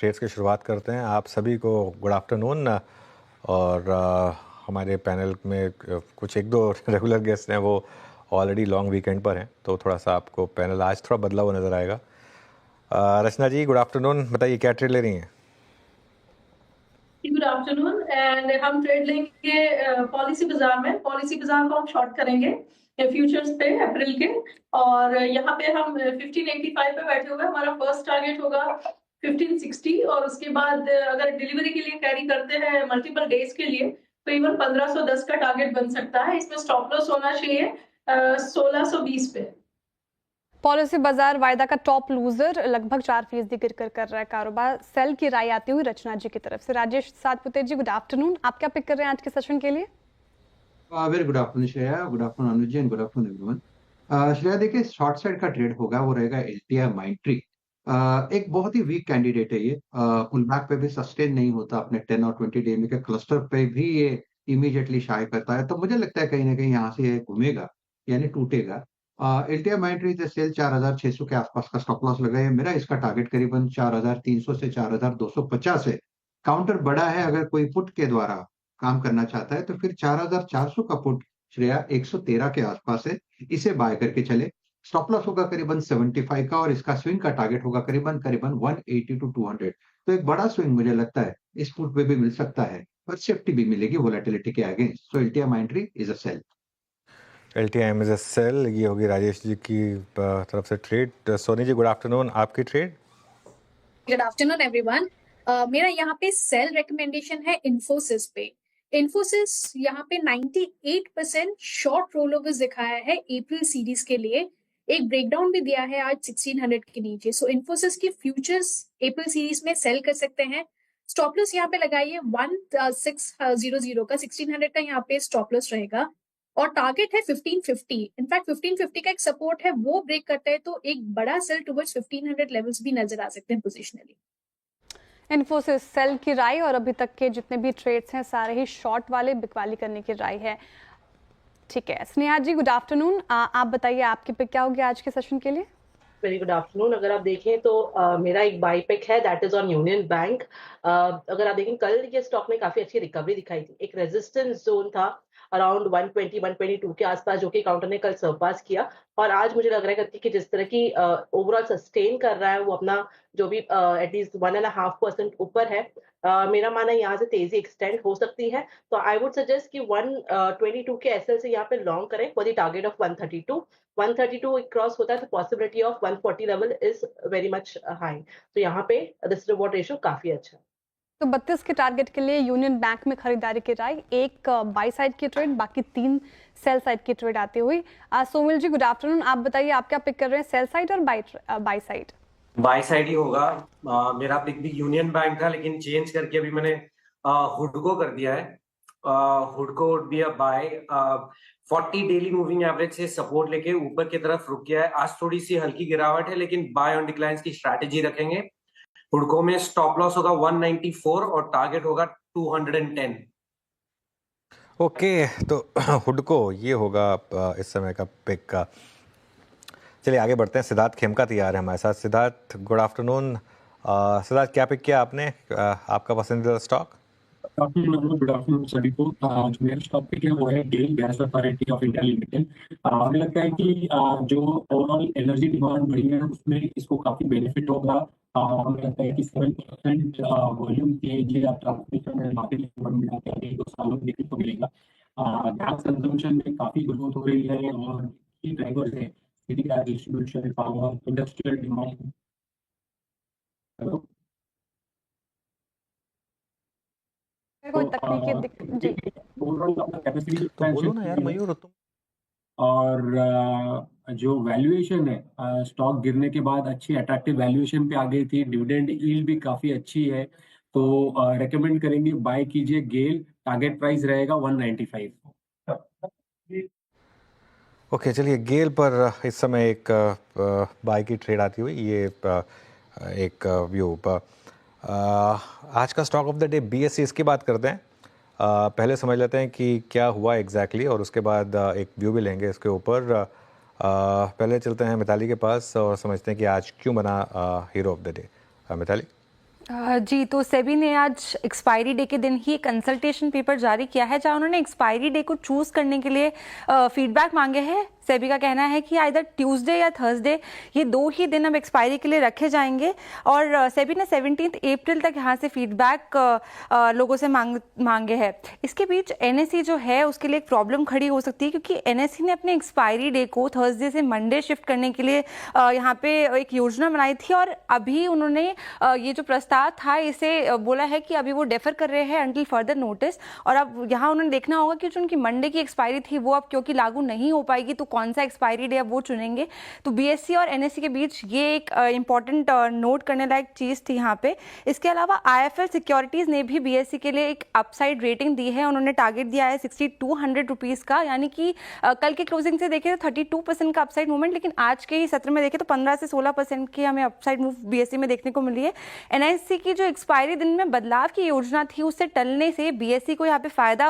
Trades की शुरुआत करते हैं। आप सभी को गुड आफ्टरनून। और हमारे पैनल में कुछ एक दो रेगुलर गेस्ट हैं, वो ऑलरेडी लॉन्ग वीकेंड पर हैं, तो थोड़ा सा आपको पैनल आज थोड़ा बदला हुआ नज़र आएगा। रचना जी, गुड आफ्टरनून। बताइए क्या ट्रेड ले रही हैं? Good afternoon. एंड हम ट्रेड लेंगे पॉलिसी बाजार में। पॉलिसी बाजार को हम शॉर्ट करेंगे फ्यूचर्स पे अप्रैल के, और यहाँ पे हम 1585 पे बैठे हुए। हमारा फर्स्ट टारगेट होगा 1560, और उसके बाद अगर डिलीवरी के लिए कैरी करते हैं मल्टीपल डेज के लिए तो इवन 1510 का टारगेट बन सकता है। इसमें स्टॉप लॉस होना चाहिए 1620 पे। पॉलिसी बाजार वायदा का टॉप लूजर लगभग 4% गिरकर कर रहा है कारोबार। सेल की राय आती हुई रचना जी की तरफ से। राजेश सातपुते जी, गुड आफ्टरनून। आप क्या पिक कर रहे हैं आज के सेशन के लिए? Very good afternoon Shreya, good afternoon Anuj ji and good afternoon everyone. Shreya देखिए, शॉर्ट साइड का ट्रेड होगा, वो रहेगा एलटीआई माइंट्री। एक बहुत ही वीक कैंडिडेट है ये। पुल बैक पे भी सस्टेन नहीं होता, अपने 10 और 20 डे के क्लस्टर पे भी ये इमीडिएटली शाय करता है, तो मुझे लगता है कहीं ना कहीं यहाँ से ये घूमेगा, यानी टूटेगा। एलटीआई माइंट्री से सेल 4600 के आसपास का स्टॉप लॉस लगा है मेरा। इसका टारगेट करीबन 4300 से 4250 है। काउंटर बड़ा है, अगर कोई पुट के द्वारा काम करना चाहता है तो फिर 4400 का पुट श्रेया 113 के आसपास है, इसे बाय करके चले। स्टॉप लॉस होगा करीबन 75 का, और इसका स्विंग का टारगेट होगा करीबन 180 टू 200। तो एक बड़ा स्विंग मुझे लगता है इस पुट पे भी मिल सकता है, पर सेफ्टी भी मिलेगी वोलेटिलिटी के against. So LTI Mindtree is a sell. LTI is a sell. ये होगी राजेश जी की तरफ से trade. Soni ji, good afternoon. आपकी ट्रेड? Good afternoon everyone. मेरा यहाँ पे सेल रिकमेंडेशन है इन्फोसिस पे। इन्फोसिस यहाँ पे 98% शॉर्ट रोल ओवर्स दिखाया है अप्रैल सीरीज के लिए। एक ब्रेकडाउन भी दिया है आज 1600 के नीचे। सो इन्फोसिस की फ्यूचर्स अप्रैल सीरीज में सेल कर सकते हैं। स्टॉप लॉस यहाँ पे लगाइए 1600 का, 1600 का यहाँ पे स्टॉप लॉस रहेगा, और टारगेट है 1550। इनफैक्ट 1550 का एक सपोर्ट है, वो ब्रेक करता है तो एक बड़ा सेल टुवर्ड्स 1500 लेवल्स भी नजर आ सकते हैं पोजिशनली। इन्फोसिस सेल की राय, और अभी तक के जितने भी ट्रेड्स हैं सारे ही शॉर्ट वाले बिकवाली करने की राय है। ठीक है, स्नेहा जी, गुड आफ्टरनून। आप बताइए आपकी पिक क्या होगी आज के सेशन के लिए? Very good afternoon. अगर आप देखें तो मेरा एक बाई पिक है, that is on union bank. अगर आप देखें कल ये स्टॉक में काफी अच्छी रिकवरी दिखाई थी। एक रेजिस्टेंस जोन था अराउंड 120 122 के आसपास, जो कि काउंटर ने कल सरपास किया, और आज मुझे लग रहा है कि जिस तरह की ओवरऑल सस्टेन कर रहा है वो अपना जो भी एटलीस्ट 1.5% ऊपर है। मेरा मानना है यहाँ से तेजी एक्सटेंड हो सकती है, तो आई वुड सजेस्ट कि 122 के एसएल से यहाँ पे लॉन्ग करें for the target of 132 cross होता है तो possibility of 140 level is very much high. तो यहाँ पे रिस्क रिवॉर्ड रेशियो काफी अच्छा है। तो 32 के टारगेट के लिए यूनियन बैंक में खरीदारी की राय। एक बाई साइड की ट्रेड, बाकी 3 सेल साइड की ट्रेड आती हुई। सोमिल जी, गुड आफ्टरनून। आप बताइए आप क्या पिक कर रहे हैं, सेल साइड और बाई साइड? बाय साइड ही होगा। मेरा पिक भी यूनियन बैंक था, लेकिन चेंज करके अभी मैंने हुडको कर दिया है। हुडको would be a buy. 40 daily moving average से सपोर्ट लेके ऊपर की तरफ रुक गया है। आज थोड़ी सी हल्की गिरावट है, लेकिन बाय ऑन डिक्लाइंस की स्ट्रैटेजी रखेंगे। हुडको में स्टॉप लॉस होगा 194 और टारगेट होगा 210। ओके, तो हुडको ये होगा इस समय का पिक का। चलिए आगे बढ़ते हैं। सिद्धार्थ खेमका तैयार है हमारे साथ। Siddharth, good afternoon. सिद्धार्थ, क्या पिक किया आपने? आपका पसंदीदा स्टॉक? गुड आफ्टरनून सभी को। जो मेरा स्टॉक पिक है वो है GAIL gas authority of India limited. हमें लगता है कि जो ओवरऑल एनर्जी डिमांड बढ़ी है उसमें इसको काफी बेनिफिट होगा। हमें लगता है कि 7% वॉल्यूम के जो ट्रांसमिशन में मार्केट बढ़ है 2 सालों में देखने को मिलेगा। गैस कंजम्पशन में काफी ग्रोथ हो रही है, और की ड्राइवर्स है city gas distribution, power, industrial demand. Hello, कोई तकनीकी जी, तो बोलो ना यार मयूर तुम। और जो वैल्यूएशन है स्टॉक गिरने के बाद अच्छी अट्रैक्टिव वैल्यूएशन पे आ गई थी। डिविडेंड यील्ड भी काफी अच्छी है, तो रेकमेंड करेंगे बाय कीजिए गेल। टारगेट प्राइस रहेगा 195। ओके, चलिए गेल पर इस समय एक बाय की ट्रेड आती हुई। ये एक व्यू आज का stock of the day BSE, इसकी बात करते हैं। पहले समझ लेते हैं कि क्या हुआ एग्जैक्टली, और उसके बाद एक व्यू भी लेंगे इसके ऊपर। पहले चलते हैं मिताली के पास और समझते हैं कि आज क्यों बना hero of the day. Mithali. जी, तो सेबी ने आज एक्सपायरी डे के दिन ही एक कंसल्टेशन पेपर जारी किया है जहां उन्होंने एक्सपायरी डे को चूज करने के लिए फीडबैक मांगे हैं। सेबी का कहना है कि आइदर ट्यूसडे या थर्सडे, ये 2 ही दिन अब एक्सपायरी के लिए रखे जाएंगे और सेबी ने 17 अप्रैल तक यहाँ से फीडबैक लोगों से मांगे हैं। इसके बीच एनएसई जो है उसके लिए एक प्रॉब्लम खड़ी हो सकती है क्योंकि एनएसई ने अपने एक्सपायरी डे को थर्सडे से मंडे शिफ्ट करने के लिए यहाँ पे एक योजना बनाई थी और अभी उन्होंने ये जो प्रस्ताव था इसे बोला है कि अभी वो डेफर कर रहे हैं अंटिल फर्दर नोटिस। और अब यहाँ उन्होंने देखना होगा कि जो उनकी मंडे की एक्सपायरी थी वो अब क्योंकि लागू नहीं हो पाएगी तो कौन सा एक्सपायरी डे अब वो चुनेंगे। तो बीएसई और एनएसई के बीच ये एक इंपॉर्टेंट नोट करने लायक चीज़ थी यहाँ पे। इसके अलावा आईएफएल सिक्योरिटीज़ ने भी बीएसई के लिए एक अपसाइड रेटिंग दी है। उन्होंने टारगेट दिया है 6200 रुपीज़ का, यानी कि कल के क्लोजिंग से देखें तो 32% का अपसाइड मूवमेंट, लेकिन आज के ही सत्र में देखें तो 15 से 16% की हमें अपसाइड मूव बीएसई में देखने को मिली है। एनएसई की जो एक्सपायरी दिन में बदलाव की योजना थी उससे टलने से बीएसई को यहाँ पे फायदा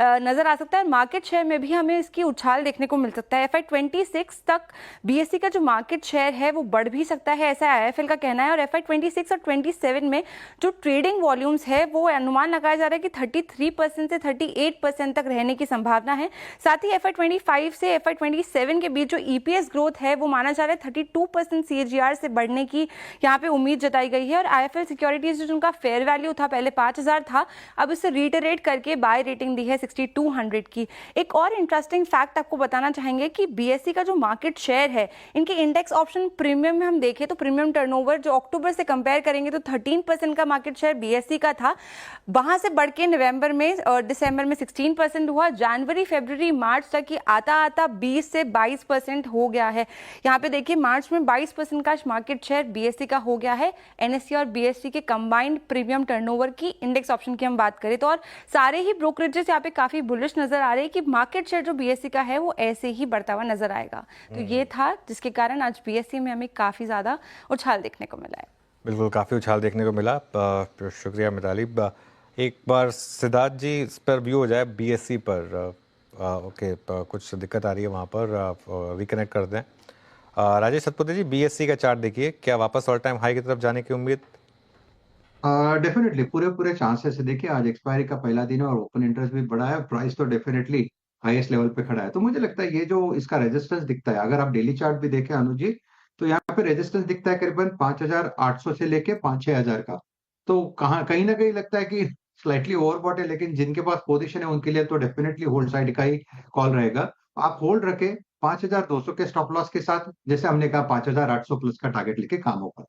नजर आ सकता है। मार्केट शेयर में भी हमें इसकी उछाल देखने को मिल सकता है। FY26 तक बीएसई का जो मार्केट शेयर है वो बढ़ भी सकता है, ऐसा आईएफएल का कहना है। और FY26 और 27 में जो ट्रेडिंग वॉल्यूम्स है वो अनुमान लगाया जा रहा है कि 33% से 38% तक रहने की संभावना है। साथ ही FY25 से FY27 के बीच जो ईपीएस ग्रोथ है वो माना जा रहा है 32% CAGR से बढ़ने की यहाँ पे उम्मीद जताई गई है। और आईएफएल सिक्योरिटीज जो उनका फेयर वैल्यू था पहले 5000 था, अब इसे रिटरेट करके बाय रेटिंग दी है 6200 की। एक और इंटरेस्टिंग फैक्ट आपको बताना चाहेंगे कि बीएसई का जो मार्केट शेयर है इनके इंडेक्स ऑप्शन प्रीमियम में हम देखें तो प्रीमियम टर्नओवर जो अक्टूबर से कंपेयर करेंगे तो 13% का मार्केट शेयर बीएसई का था, वहां से बढ़ के नवंबर में और दिसंबर में 16% हुआ। जनवरी फरवरी मार्च तक ही आता आता 20 से 22% हो गया है। यहाँ पे देखिए मार्च में 22% का मार्केट शेयर बीएसई का हो गया है। एनएसई और बीएसई के कंबाइंड प्रीमियम टर्नओवर की इंडेक्स ऑप्शन की हम बात करें तो और सारे ही ब्रोकरेजेस यहाँ पे काफी बुलिश नजर आ रहे हैं कि मार्केट शेयर जो बीएसई का है वो ऐसे ही बढ़ता हुआ नजर आएगा। तो ये था जिसके कारण आज बीएसई में हमें काफी ज्यादा उछाल देखने को मिला है। बिल्कुल, काफ़ी उछाल देखने को मिला। शुक्रिया मिताली। एक बार सिद्धार्थ जी इस पर व्यू हो जाए बीएसई पर। ओके, कुछ दिक्कत आ रही है वहाँ पर, रिकनेक्ट कर दें। राजेश सतपुते जी, बीएसई का चार्ट देखिए, क्या वापस ऑल टाइम हाई की तरफ जाने की उम्मीद? डेफिनेटली पूरे चांसेस है। देखिए आज एक्सपायरी का पहला दिन है और ओपन इंटरेस्ट भी बढ़ा है, प्राइस तो डेफिनेटली हाईएस्ट लेवल पे खड़ा है। तो मुझे लगता है ये जो इसका रेजिस्टेंस दिखता है, अगर आप डेली चार्ट भी देखें अनुज जी, तो यहाँ पे रेजिस्टेंस दिखता है करीबन 5800 से लेके 5-6000 का। तो कहीं ना कहीं लगता है कि स्लाइटली ओवरबॉट है, लेकिन जिनके पास पोजीशन है उनके लिए तो डेफिनेटली होल्ड साइड का ही कॉल रहेगा। आप होल्ड रखें 5200 के स्टॉप लॉस के साथ, जैसे हमने कहा 5800 प्लस का टारगेट लेके काम होगा।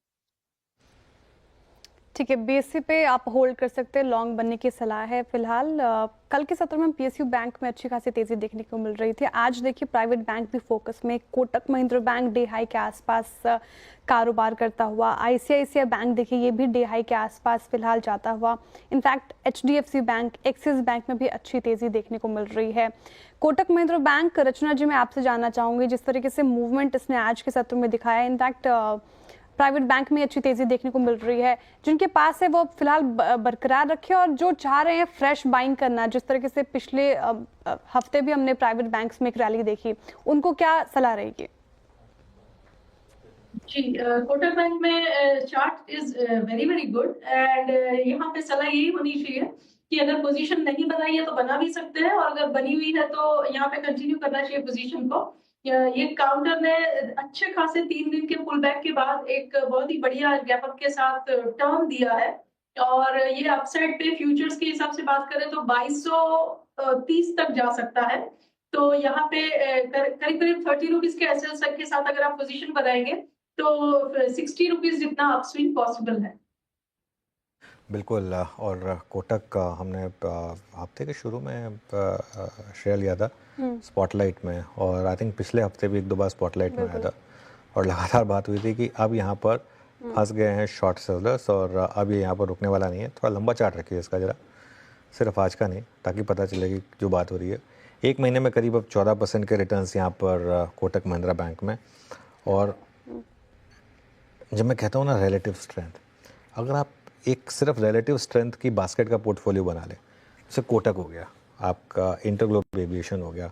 ठीक है, बीएसई पे आप होल्ड कर सकते हैं, लॉन्ग बनने की सलाह है फिलहाल। कल के सत्र में पीएसयू बैंक में अच्छी खासी तेजी देखने को मिल रही थी। आज देखिए प्राइवेट बैंक भी फोकस में, Kotak Mahindra bank day high के आसपास कारोबार करता हुआ, आईसीआईसीआई बैंक देखिए ये भी डे हाई के आसपास फिलहाल जाता हुआ। In fact HDFC bank, axis bank में भी अच्छी तेजी देखने को मिल रही है। कोटक महिंद्रा बैंक, रचना जी मैं आपसे जानना चाहूंगी जिस तरीके से मूवमेंट इसने आज के सत्र में दिखाया, इनफैक्ट प्राइवेट बैंक में अच्छी तेजी देखने को मिल रही है, जिनके पास है वो फिलहाल बरकरार रखे और जो चाह रहे हैं फ्रेश बाइंग करना, जिस तरीके से पिछले हफ्ते भी हमने प्राइवेट बैंक्स में एक रैली देखी, उनको क्या सलाह रहेगी? जी, कोटक बैंक में chart is very very good and यहाँ पे सलाह यही होनी चाहिए कि अगर पोजीशन नहीं बनाई है तो बना भी सकते हैं, और अगर बनी हुई है तो यहाँ पे कंटिन्यू करना चाहिए पोजीशन को। ये काउंटर ने अच्छे खासे 3 दिन के पुल बैक के बाद एक बहुत ही बढ़िया गैप अप के साथ टर्न दिया है, और ये अपसाइड पे फ्यूचर्स के हिसाब से बात करें तो 2230 तक जा सकता है। तो यहाँ पे करीब करीब 30 रुपीज के एसएल के साथ अगर आप पोजीशन बनाएंगे तो 60 रुपीज जितना अपस्विंग पॉसिबल है। बिल्कुल। और कोटक हमने हफ्ते के शुरू में शेयर लिया था स्पॉटलाइट में, और आई थिंक पिछले हफ्ते भी 1-2 बार स्पॉटलाइट में आया था, और लगातार बात हुई थी कि अब यहाँ पर फंस गए हैं शॉर्ट सेलर्स और अब ये यहाँ पर रुकने वाला नहीं है। थोड़ा लंबा चार्ट रखिए इसका ज़रा, सिर्फ आज का नहीं, ताकि पता चलेगी जो बात हो रही है। 1 महीने में करीब अब 14% के रिटर्न्स यहाँ पर कोटक महिंद्रा बैंक में। और जब मैं कहता हूँ ना रिलेटिव स्ट्रेंथ, अगर आप एक सिर्फ रिलेटिव स्ट्रेंथ की बास्केट का पोर्टफोलियो बना लें, जैसे कोटक हो गया, आपका इंटरग्लोब एविएशन हो गया,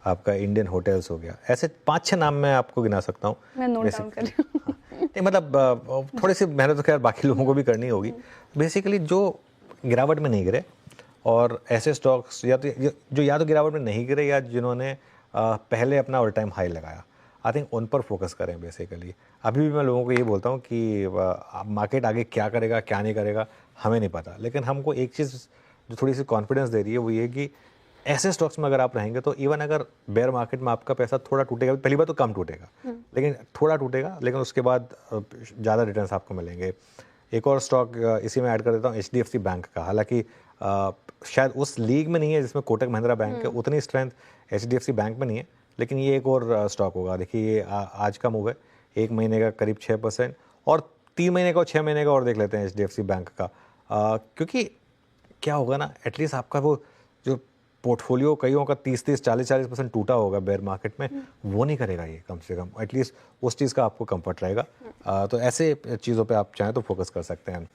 आपका इंडियन होटल्स हो गया, ऐसे 5-6 नाम मैं आपको गिना सकता हूँ। मैं नोट डाउन कर रही हूँ। नहीं मतलब थोड़ी सी मेहनत तो खैर बाकी लोगों को भी करनी होगी। बेसिकली जो गिरावट में नहीं गिरे और ऐसे स्टॉक्स या तो गिरावट में नहीं गिरे या जिन्होंने पहले अपना ऑल टाइम हाई लगाया, आई थिंक उन पर फोकस करें बेसिकली। अभी भी मैं लोगों को ये बोलता हूँ कि मार्केट आगे क्या करेगा क्या नहीं करेगा हमें नहीं पता, लेकिन हमको एक चीज़ जो थोड़ी सी कॉन्फिडेंस दे रही है वो ये कि ऐसे स्टॉक्स में अगर आप रहेंगे तो इवन अगर बेयर मार्केट में आपका पैसा थोड़ा टूटेगा, पहली बार तो कम टूटेगा लेकिन थोड़ा टूटेगा, लेकिन उसके बाद ज़्यादा रिटर्न्स आपको मिलेंगे। एक और स्टॉक इसी में ऐड कर देता हूँ, HDFC बैंक का। हालांकि शायद उस लीग में नहीं है जिसमें कोटक महिंद्रा बैंक है, उतनी स्ट्रेंथ HDFC बैंक में नहीं है, लेकिन ये एक और स्टॉक होगा। देखिए ये आज का मूव है, 1 महीने का करीब 6% और 3 महीने का और 6 महीने का और देख लेते हैं HDFC बैंक का। क्योंकि क्या होगा ना, एटलीस्ट आपका वो जो पोर्टफोलियो कईयों का 30-30, 40-40% टूटा होगा बेयर मार्केट में, वो नहीं करेगा ये, कम से कम एटलीस्ट उस चीज़ का आपको कंफर्ट रहेगा। तो ऐसे चीज़ों पे आप चाहें तो फोकस कर सकते हैं।